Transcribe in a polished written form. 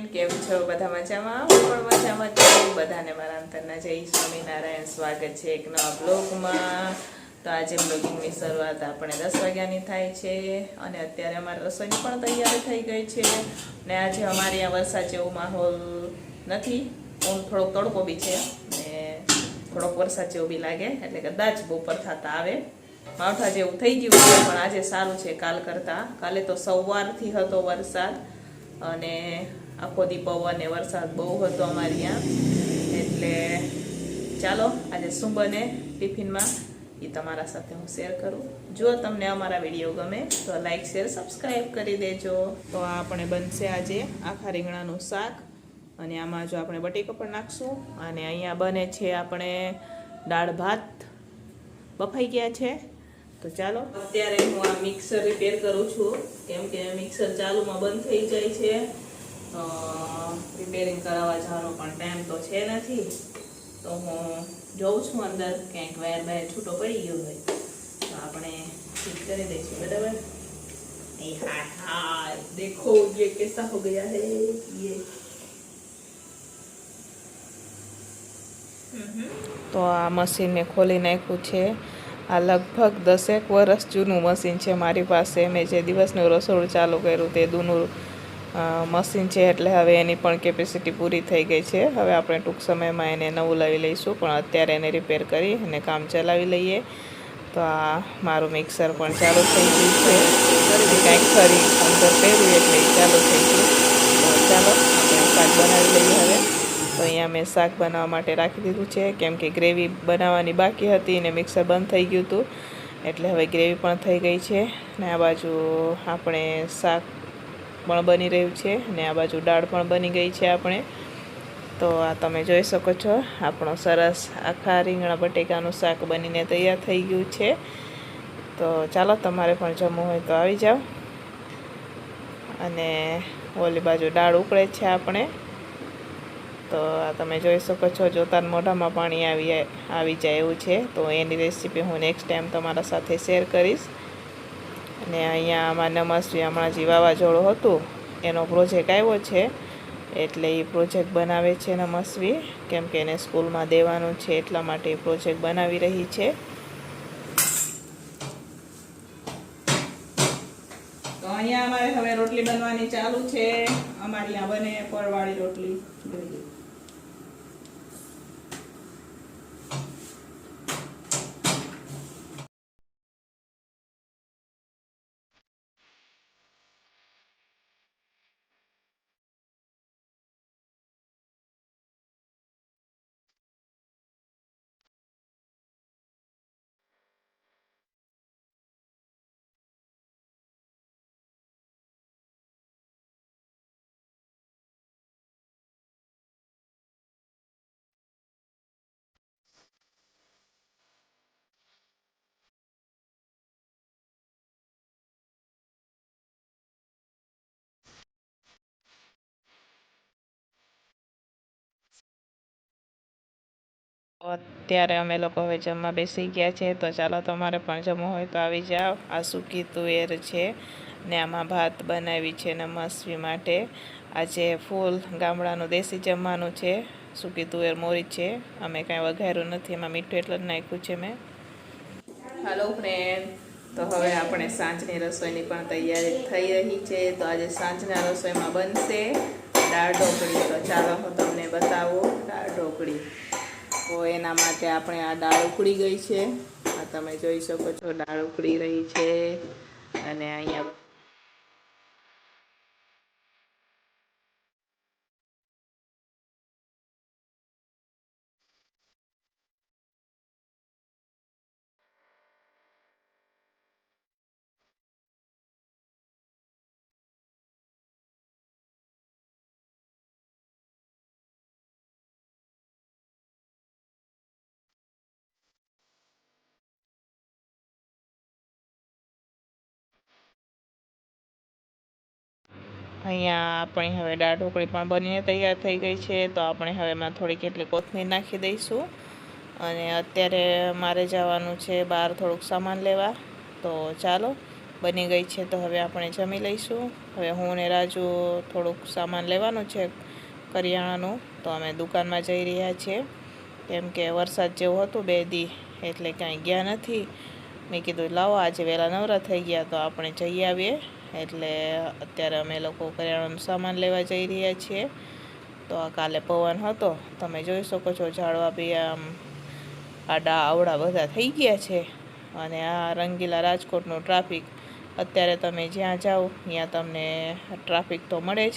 Friend, કેમ છો? બધા મજામાં? હું પણ મજામાં છું. બધાને મારા અંતરના જય સ્વામિનારાયણ. સ્વાગત છે એક નવા બ્લોગમાં. તો આજે બ્લોગિંગની શરૂઆત આપણે 10 વાગ્યાની થાય છે અને અત્યારે અમારી રસોઈની પણ તૈયારી થઈ ગઈ છે. ને આજે અમારે અહીંયા વરસાદ જેવો માહોલ નથી, થોડોક તડકો બી છે ને થોડોક વરસાદ જેવો બી લાગે, એટલે કદાચ બપોર થતા આવે. માવઠા જેવું થઈ ગયું છે, પણ આજે સારું છે કાલ કરતાં. કાલે તો સવારથી હતો વરસાદ અને આખો દી પવન ને વરસાદ બહુ હતો અમારે ત્યાં. એટલે ચાલો આજે શું બને ટિફિનમાં એ તમારા સાથે હું શેર કરું. જો તમને અમારા વિડીયો ગમે તો લાઈક શેર સબસ્ક્રાઈબ કરી દેજો. તો આ આપણે બનશે આજે આખા રીંગણાનું શાક, અને આમાં જો આપણે બટેકો પણ નાખશું. અને અહીંયા બને છે આપણે દાળ ભાત બફાઈ ગયા છે. તો ચાલો અત્યારે હું આ મિક્સર રિપેર કરું છું, કેમ કે મિક્સર ચાલુમાં બંધ થઈ જાય છે. રિપેરિંગ કરાવવા જવાનો પણ ટાઈમ તો છે નથી, તો હું જોઉં છું અંદર ક્યાંક વાયર બાયર છૂટો પડી ગયો હોય તો આપણે ઠીક કરી દઈશું. બરાબર? એ હા હા, દેખો ये कैसा हो गया है ये. તો આ મશીન મેં ખોલી નાખ્યું છે. આ લગભગ 10 વર્ષ જૂનું મશીન છે મારી પાસે. મેં જે દિવસનું રસોડું ચાલુ કર્યું તે દૂનું મશીન છે, એટલે હવે એની પણ કેપેસિટી પૂરી થઈ ગઈ છે. હવે આપણે ટૂંક સમયમાં એને નવું લાવી લઈશું, પણ અત્યારે એને રિપેર કરી અને કામ ચલાવી લઈએ. તો આ મારું મિક્સર પણ ચાલુ થઈ ગયું છે. કાંઈક ખરી અંદર પહેર્યું એટલે ચાલુ થઈ ગયું. તો ચાલો આપણે શાક બનાવી લઈએ હવે. તો અહીંયા મેં શાક બનાવવા માટે રાખી દીધું છે, કેમ કે ગ્રેવી બનાવવાની બાકી હતી અને મિક્સર બંધ થઈ ગયું હતું, એટલે હવે ગ્રેવી પણ થઈ ગઈ છે. ને આ બાજુ આપણે શાક પણ બની રહ્યું છે ને આ બાજુ દાળ પણ બની ગઈ છે આપણે. તો આ તમે જોઈ શકો છો, આપણો સરસ આખા રીંગણા બટેકાનું શાક બનીને તૈયાર થઈ ગયું છે. તો ચાલો તમારે પણ જમવું હોય તો આવી જાઓ. અને ઓલી બાજુ દાળ ઉકળે છે આપણે. તો આ તમે જોઈ શકો છો, જોતાં મોઢામાં પાણી આવી જાય એવું છે. તો એની રેસીપી હું નેક્સ્ટ ટાઈમ તમારા સાથે શેર કરીશ. અને અહીંયા આમાં નમસ્વી હમણાં જે વાવાઝોડું હતું એનો પ્રોજેક્ટ આવ્યો છે, એટલે એ પ્રોજેક્ટ બનાવે છે નમસ્વી, કેમ કે એને સ્કૂલમાં દેવાનું છે, એટલા માટે એ પ્રોજેક્ટ બનાવી રહી છે. તો અહીંયા અમારે હવે રોટલી બનવાની ચાલુ છે. અમારી આ બને પરવાળી રોટલી. અત્યારે અમે લોકો હવે જમવા બેસી ગયા છે. તો ચાલો તમારે પણ જમવું હોય તો આવી જાઓ. આ સૂકી તુવેર છે ને આમાં ભાત બનાવી છે નમસ્વી માટે. આજે ફૂલ ગામડાનું દેશી જમવાનું છે. સૂકી તુવેર મોરી છે, અમે કાંઈ વઘાર્યું નથી, એમાં મીઠું એટલે જ નાખ્યું છે મેં. હાલો ફ્રેન્ડ, તો હવે આપણે સાંજની રસોઈની પણ તૈયારી થઈ રહી છે. તો આજે સાંજના રસોઈમાં બનશે દાળ ઢોકળી. તો ચાલો હું તમને બતાવું દાળ ઢોકળી. તો એના માટે આપણે આ દાળ ઉકળી ગઈ છે, આ તમે જોઈ શકો છો દાળ ઉકળી રહી છે. અને અહીંયા આપણી હવે દાળ ઢોકળી પણ બનીને તૈયાર થઈ ગઈ છે. તો આપણે હવે એમાં થોડીક એટલી કોથમીર નાખી દઈશું. અને અત્યારે મારે જવાનું છે બહાર થોડુંક સામાન લેવા. તો ચાલો બની ગઈ છે. તો હવે આપણે જમી લઈશું. હવે હું ને રાજુ થોડુંક સામાન લેવાનું છે કરિયાણાનું, તો અમે દુકાનમાં જઈ રહ્યા છીએ. કેમ કે વરસાદ જેવું હતું 2 દી, એટલે કાંઈ ગયા નથી. મેં કીધું લાવો આજે વહેલા નવરા થઈ ગયા તો આપણે જઈ આવીએ. એટલે અત્યારે અમે લોકો કરિયાણાનું સામાન લેવા જઈ રહ્યા છીએ. તો આ કાલે પવન હતો, તમે જોઈ શકો છો, ઝાડવા બી આમ આડા આવડા બધા થઈ ગયા છે. અને આ રંગીલા રાજકોટનું ટ્રાફિક, અત્યારે તમે જ્યાં જાઓ ત્યાં તમને ટ્રાફિક તો મળે જ.